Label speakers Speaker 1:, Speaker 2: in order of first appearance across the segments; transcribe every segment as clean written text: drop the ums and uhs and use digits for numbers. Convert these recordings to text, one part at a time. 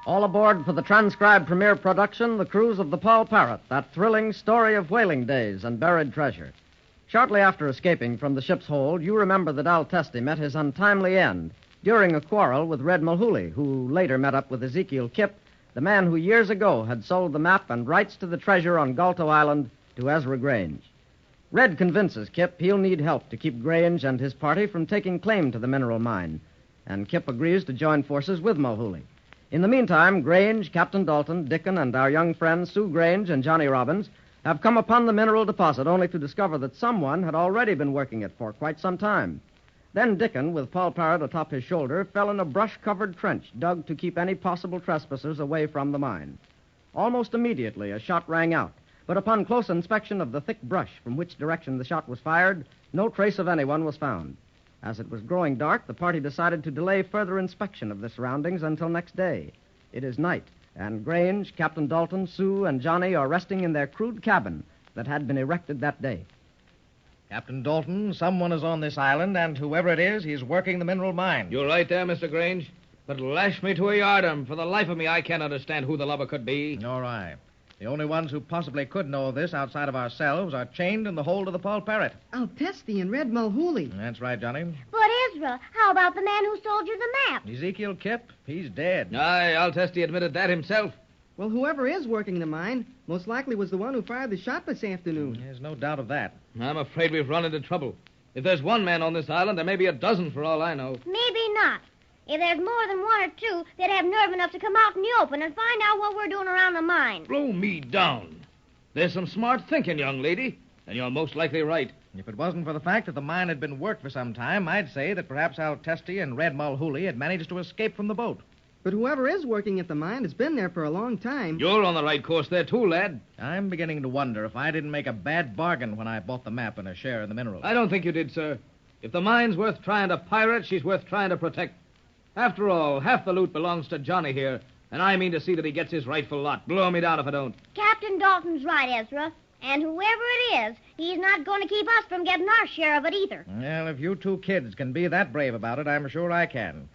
Speaker 1: All aboard for the transcribed premiere production, The Cruise of the Poll Parrot, that thrilling story of whaling days and buried treasure. Shortly after escaping from the ship's hold, you remember that Testi met his untimely end during a quarrel with Red Mahooley, who later met up with Ezekiel Kipp, the man who years ago had sold the map and rights to the treasure on Galto Island to Ezra Grange. Red convinces Kipp he'll need help to keep Grange and his party from taking claim to the mineral mine, and Kipp agrees to join forces with Mahooley. In the meantime, Grange, Captain Dalton, Dickon, and our young friends Sue Grange and Johnny Robbins have come upon the mineral deposit only to discover that someone had already been working it for quite some time. Then Dickon, with Poll Parrot atop his shoulder, fell in a brush-covered trench dug to keep any possible trespassers away from the mine. Almost immediately, a shot rang out, but upon close inspection of the thick brush from which direction the shot was fired, no trace of anyone was found. As it was growing dark, the party decided to delay further inspection of the surroundings until next day. It is night, and Grange, Captain Dalton, Sue, and Johnny are resting in their crude cabin that had been erected that day.
Speaker 2: Captain Dalton, someone is on this island, and whoever it is, he's working the mineral mine.
Speaker 3: You're right there, Mr. Grange. But lash me to a yardarm. For the life of me, I can't understand who the lubber could be.
Speaker 2: Nor I. The only ones who possibly could know of this outside of ourselves are chained in the hold of the Poll Parrot.
Speaker 4: Testi and Red Mahooley.
Speaker 2: That's right, Johnny.
Speaker 5: But, Ezra, how about the man who sold you the map?
Speaker 2: Ezekiel Kipp, he's dead.
Speaker 3: Aye, Testi admitted that himself.
Speaker 4: Well, whoever is working the mine most likely was the one who fired the shot this afternoon.
Speaker 2: There's no doubt of that.
Speaker 3: I'm afraid we've run into trouble. If there's one man on this island, there may be a dozen for all I know.
Speaker 5: Maybe not. If there's more than one or two, they'd have nerve enough to come out in the open and find out what we're doing around the mine.
Speaker 3: Blow me down. There's some smart thinking, young lady, and you're most likely right.
Speaker 2: If it wasn't for the fact that the mine had been worked for some time, I'd say that perhaps Testi and Red Mahooley had managed to escape from the boat.
Speaker 4: But whoever is working at the mine has been there for a long time.
Speaker 3: You're on the right course there, too, lad.
Speaker 2: I'm beginning to wonder if I didn't make a bad bargain when I bought the map and a share in the minerals.
Speaker 3: I don't think you did, sir. If the mine's worth trying to pirate, she's worth trying to protect. After all, half the loot belongs to Johnny here, and I mean to see that he gets his rightful lot. Blow me down if I don't.
Speaker 5: Captain Dalton's right, Ezra. And whoever it is, he's not going to keep us from getting our share of it either.
Speaker 2: Well, if you two kids can be that brave about it, I'm sure I can.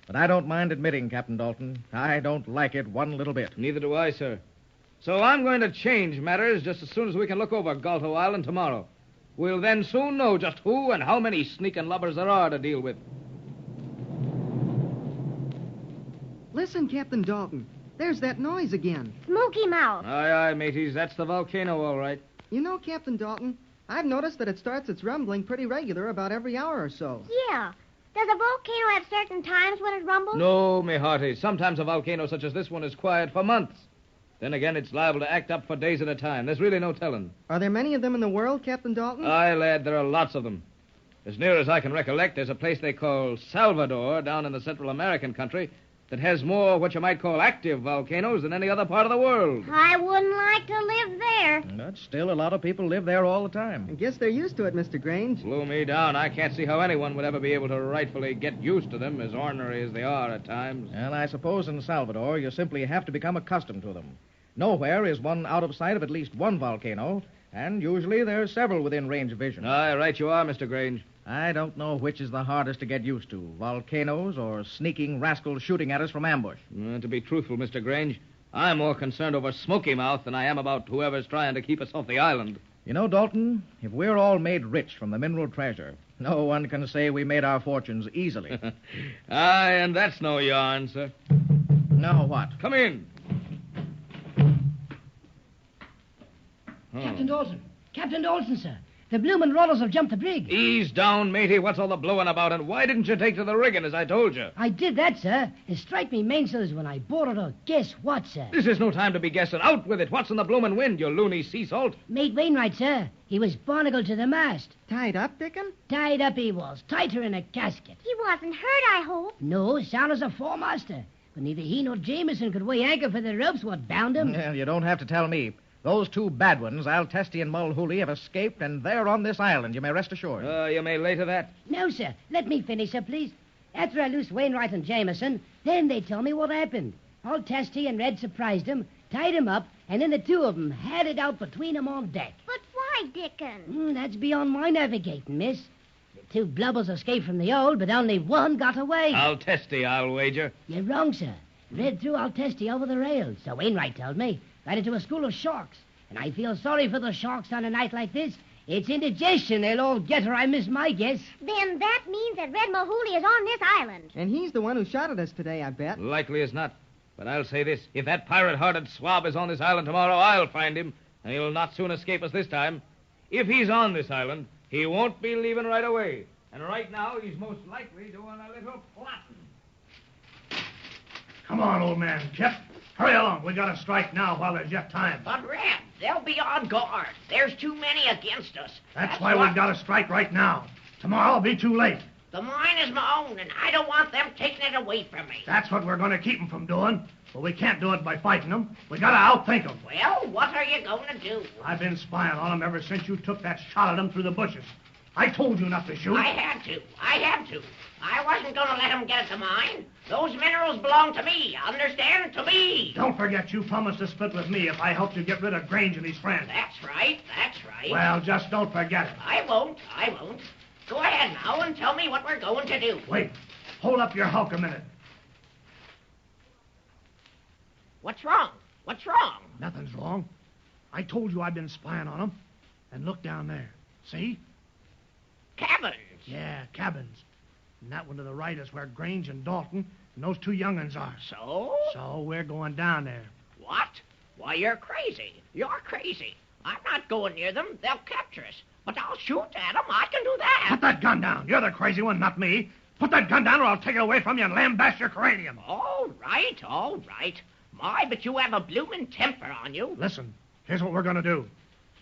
Speaker 2: But I don't mind admitting, Captain Dalton, I don't like it one little bit.
Speaker 3: Neither do I, sir. So I'm going to change matters just as soon as we can look over Galto Island tomorrow. We'll then soon know just who and how many sneaking lubbers there are to deal with.
Speaker 4: Listen, Captain Dalton. There's that noise again.
Speaker 5: Smoky Mouth.
Speaker 3: Aye, mateys. That's the volcano, all right.
Speaker 4: You know, Captain Dalton, I've noticed that it starts its rumbling pretty regular about every hour or so.
Speaker 5: Yeah. Does a volcano have certain times when it rumbles?
Speaker 3: No, me hearty. Sometimes a volcano such as this one is quiet for months. Then again, it's liable to act up for days at a time. There's really no telling.
Speaker 4: Are there many of them in the world, Captain Dalton?
Speaker 3: Aye, lad, there are lots of them. As near as I can recollect, there's a place they call Salvador down in the Central American country that has more what you might call active volcanoes than any other part of the world.
Speaker 5: I wouldn't like to live there.
Speaker 2: But still, a lot of people live there all the time.
Speaker 4: I guess they're used to it, Mr. Grange.
Speaker 3: Blow me down. I can't see how anyone would ever be able to rightfully get used to them, as ornery as they are at times.
Speaker 2: And I suppose in Salvador, you simply have to become accustomed to them. Nowhere is one out of sight of at least one volcano, and usually there's several within range of vision.
Speaker 3: Aye, right you are, Mr. Grange.
Speaker 2: I don't know which is the hardest to get used to, volcanoes or sneaking rascals shooting at us from ambush.
Speaker 3: To be truthful, Mr. Grange, I'm more concerned over Smoky Mouth than I am about whoever's trying to keep us off the island.
Speaker 2: You know, Dalton, if we're all made rich from the mineral treasure, no one can say we made our fortunes easily.
Speaker 3: Aye, and that's no yarn, sir.
Speaker 2: Now what?
Speaker 3: Come in.
Speaker 6: Captain Dalton. Captain Dalton, sir. The bloomin' rollers have jumped the brig.
Speaker 3: Ease down, matey. What's all the blowing about, and why didn't you take to the rigging, as I told you?
Speaker 6: I did that, sir. It strike me mainsails when I boarded her. Guess what, sir?
Speaker 3: This is no time to be guessing. Out with it. What's in the bloomin' wind, you loony sea salt?
Speaker 6: Mate Wainwright, sir. He was barnacled to the mast.
Speaker 4: Tied up, Dickon?
Speaker 6: Tied up he was. Tighter in a casket.
Speaker 5: He wasn't hurt, I hope.
Speaker 6: No, sound as a foremaster. But neither he nor Jameson could weigh anchor for the ropes what bound him.
Speaker 2: Well, you don't have to tell me. Those two bad ones, Testi and Mahooley, have escaped, and they're on this island, you may rest assured.
Speaker 3: You may lay to that.
Speaker 6: No, sir. Let me finish, sir, please. After I loosed Wainwright and Jameson, then they tell me what happened. Testi and Red surprised him, tied him up, and then the two of them had it out between them on deck.
Speaker 5: But why, Dickon?
Speaker 6: That's beyond my navigating, miss. The two blubbers escaped from the hold, but only one got away.
Speaker 3: Testi, I'll wager.
Speaker 6: You're wrong, sir. Red threw old Testi over the rails, so Wainwright told me, right into a school of sharks. And I feel sorry for the sharks on a night like this. It's indigestion they'll all get, or I miss my guess.
Speaker 5: Then that means that Red Mahooley is on this island.
Speaker 4: And he's the one who shot at us today, I bet.
Speaker 3: Likely as not. But I'll say this. If that pirate-hearted swab is on this island tomorrow, I'll find him. And he'll not soon escape us this time. If he's on this island, he won't be leaving right away. And right now, he's most likely doing a little plotting.
Speaker 7: Come on, old man, Kip. Hurry along. We gotta strike now while there's yet time.
Speaker 8: But, Red, they'll be on guard. There's too many against us.
Speaker 7: That's why we've gotta strike right now. Tomorrow will be too late.
Speaker 8: The mine is my own, and I don't want them taking it away from me.
Speaker 7: That's what we're gonna keep them from doing. But we can't do it by fighting them. We gotta outthink them.
Speaker 8: Well, what are you going to do?
Speaker 7: I've been spying on them ever since you took that shot at them through the bushes. I told you not to shoot.
Speaker 8: I had to. I wasn't going to let them get at the mine. Those minerals belong to me. Understand? To me.
Speaker 7: Don't forget you promised to split with me if I helped you get rid of Grange and his friends.
Speaker 8: That's right.
Speaker 7: Well, just don't forget it.
Speaker 8: I won't. Go ahead now and tell me what we're going to do.
Speaker 7: Wait. Hold up your hulk a minute.
Speaker 8: What's wrong?
Speaker 7: Nothing's wrong. I told you I've been spying on them. And look down there. See?
Speaker 8: Cabins.
Speaker 7: Yeah, cabins. And that one to the right is where Grange and Dalton and those two young'uns are.
Speaker 8: So?
Speaker 7: So we're going down there.
Speaker 8: What? Why, you're crazy. I'm not going near them. They'll capture us. But I'll shoot at them. I can do that.
Speaker 7: Put that gun down. You're the crazy one, not me. Put that gun down or I'll take it away from you and lambaste your cranium.
Speaker 8: All right. My, but you have a bloomin' temper on you.
Speaker 7: Listen, here's what we're going to do.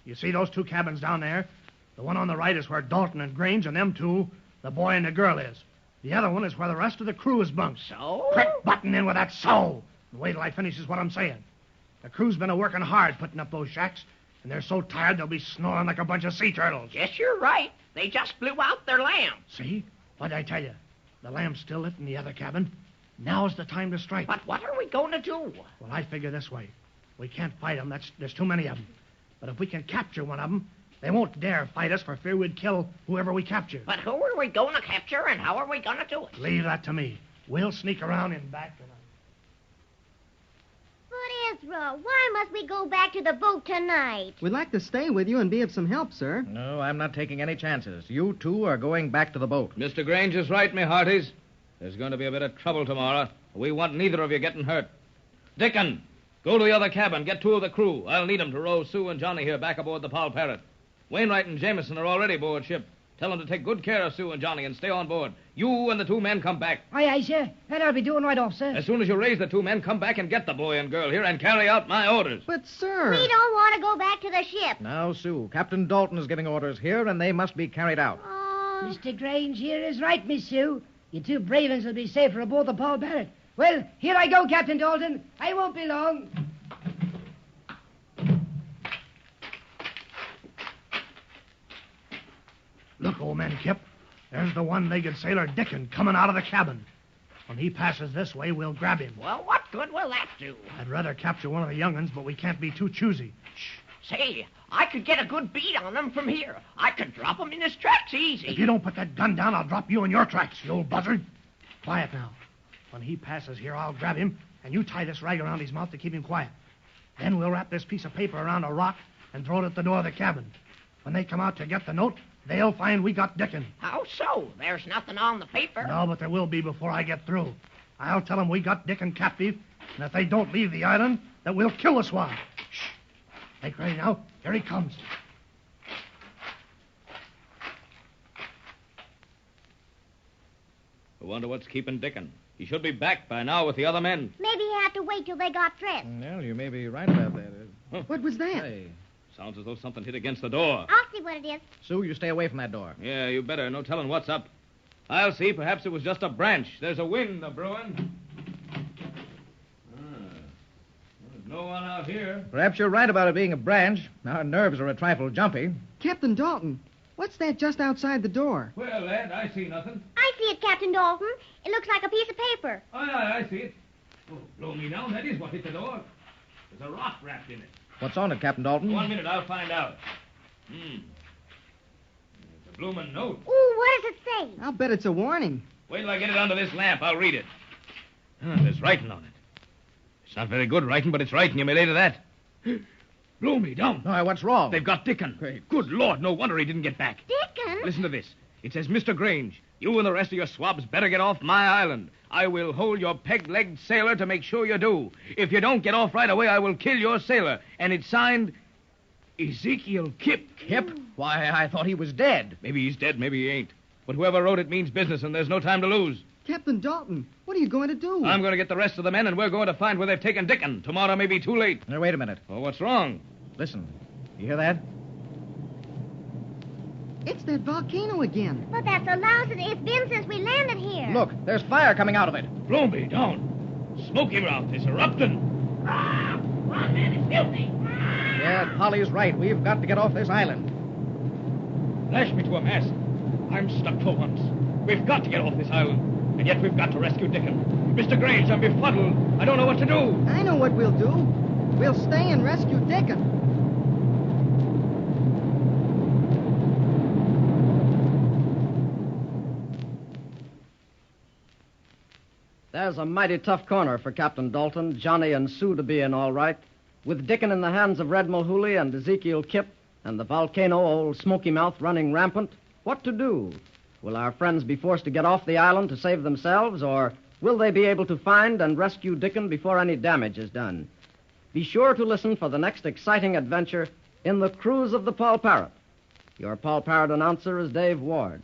Speaker 7: You see those two cabins down there? The one on the right is where Dalton and Grange and them two, the boy and the girl is. The other one is where the rest of the crew is bunked.
Speaker 8: So?
Speaker 7: Quit butting in with that so. And wait till I finishes what I'm saying. The crew's been a-working hard putting up those shacks, and they're so tired they'll be snoring like a bunch of sea turtles.
Speaker 8: Yes, you're right. They just blew out their lamp.
Speaker 7: See? What'd I tell you? The lamp's still lit in the other cabin. Now's the time to strike.
Speaker 8: But what are we going to do?
Speaker 7: Well, I figure this way. We can't fight them. There's too many of them. But if we can capture one of them, they won't dare fight us for fear we'd kill whoever we capture.
Speaker 8: But who are we going to capture, and how are we going to do it?
Speaker 7: Leave that to me. We'll sneak around in back.
Speaker 5: But, Ezra, why must we go back to the boat tonight?
Speaker 4: We'd like to stay with you and be of some help, sir.
Speaker 2: No, I'm not taking any chances. You two are going back to the boat.
Speaker 3: Mr. Grange is right, me hearties. There's going to be a bit of trouble tomorrow. We want neither of you getting hurt. Dickon, go to the other cabin. Get two of the crew. I'll need 'em to row Sue and Johnny here back aboard the Poll Parrot. Wainwright and Jameson are already aboard ship. Tell them to take good care of Sue and Johnny and stay on board. You and the two men come back.
Speaker 6: Aye, sir. That I'll be doing right off, sir.
Speaker 3: As soon as you raise the two men, come back and get the boy and girl here and carry out my orders.
Speaker 4: But, sir...
Speaker 5: We don't want to go back to the ship.
Speaker 2: Now, Sue, Captain Dalton is giving orders here, and they must be carried out.
Speaker 6: Mr. Grange here is right, Miss Sue. You two brave uns will be safer aboard the Poll Parrot. Well, here I go, Captain Dalton. I won't be long.
Speaker 7: Look, old man Kip. There's the one-legged sailor Dickon coming out of the cabin. When he passes this way, we'll grab him.
Speaker 8: Well, what good will that do?
Speaker 7: I'd rather capture one of the young'uns, but we can't be too choosy. Shh.
Speaker 8: Say, I could get a good beat on them from here. I could drop them in his tracks easy.
Speaker 7: If you don't put that gun down, I'll drop you in your tracks, you old buzzard. Quiet now. When he passes here, I'll grab him, and you tie this rag around his mouth to keep him quiet. Then we'll wrap this piece of paper around a rock and throw it at the door of the cabin. When they come out to get the note, they'll find we got Dickon.
Speaker 8: How so? There's nothing on the paper.
Speaker 7: No, but there will be before I get through. I'll tell them we got Dickon captive, and if they don't leave the island, that we'll kill the swab. Shh. Make ready now. Here he comes.
Speaker 3: I wonder what's keeping Dickon. He should be back by now with the other men.
Speaker 5: Maybe you have to wait till they got dressed.
Speaker 2: Well, you may be right about that.
Speaker 3: Huh.
Speaker 4: What was that?
Speaker 2: Hey,
Speaker 3: Sounds as though something hit against the door.
Speaker 5: I'll see what it is.
Speaker 2: Sue, you stay away from that door.
Speaker 3: Yeah, you better. No telling what's up. I'll see. Perhaps it was just a branch. There's a wind a-brewing. There's no one out here.
Speaker 2: Perhaps you're right about it being a branch. Our nerves are a trifle jumpy.
Speaker 4: Captain Dalton, what's that just outside the door?
Speaker 3: Well, lad, I see nothing.
Speaker 5: I see it, Captain Dalton. It looks like a piece of paper.
Speaker 3: Aye, I see it. Oh, blow me down. That is what hit the door. There's a rock wrapped in it.
Speaker 2: What's on it, Captain Dalton?
Speaker 3: 1 minute, I'll find out. It's a bloomin' note.
Speaker 5: Ooh, what does it say?
Speaker 4: I'll bet it's a warning.
Speaker 3: Wait till I get it under this lamp. I'll read it. There's writing on it. It's not very good writing, but it's writing. You may lay to that. Blow me down.
Speaker 2: Why, what's wrong?
Speaker 3: They've got Dickon. Good Lord, no wonder he didn't get back.
Speaker 5: Dickon?
Speaker 3: Listen to this. It says, Mr. Grange, you and the rest of your swabs better get off my island. I will hold your peg-legged sailor to make sure you do. If you don't get off right away, I will kill your sailor. And it's signed Ezekiel Kip.
Speaker 2: Kip? Why, I thought he was dead.
Speaker 3: Maybe he's dead, maybe he ain't. But whoever wrote it means business, and there's no time to lose.
Speaker 4: Captain Dalton, what are you going to do?
Speaker 3: I'm going to get the rest of the men, and we're going to find where they've taken Dickon. Tomorrow may be too late.
Speaker 2: Now, wait a minute.
Speaker 3: Oh, what's wrong?
Speaker 2: Listen. You hear that?
Speaker 4: It's that volcano again.
Speaker 5: But that's so loud as it's been since we landed here.
Speaker 2: Look, there's fire coming out of it.
Speaker 3: Blow me down. Smoky mouth is erupting.
Speaker 8: One man is guilty.
Speaker 2: Yeah, Polly's right. We've got to get off this island.
Speaker 3: Lash me to a mast. I'm stuck for once. We've got to get off this island. And yet we've got to rescue Dickon. Mr. Grange, I'm befuddled. I don't know what to do.
Speaker 4: I know what we'll do. We'll stay and rescue Dickon.
Speaker 1: There's a mighty tough corner for Captain Dalton, Johnny and Sue to be in all right. With Dickon in the hands of Red Mahooley and Ezekiel Kip and the volcano, old Smoky Mouth, running rampant, what to do? Will our friends be forced to get off the island to save themselves, or will they be able to find and rescue Dickon before any damage is done? Be sure to listen for the next exciting adventure in the Cruise of the Poll Parrot. Your Poll Parrot announcer is Dave Ward.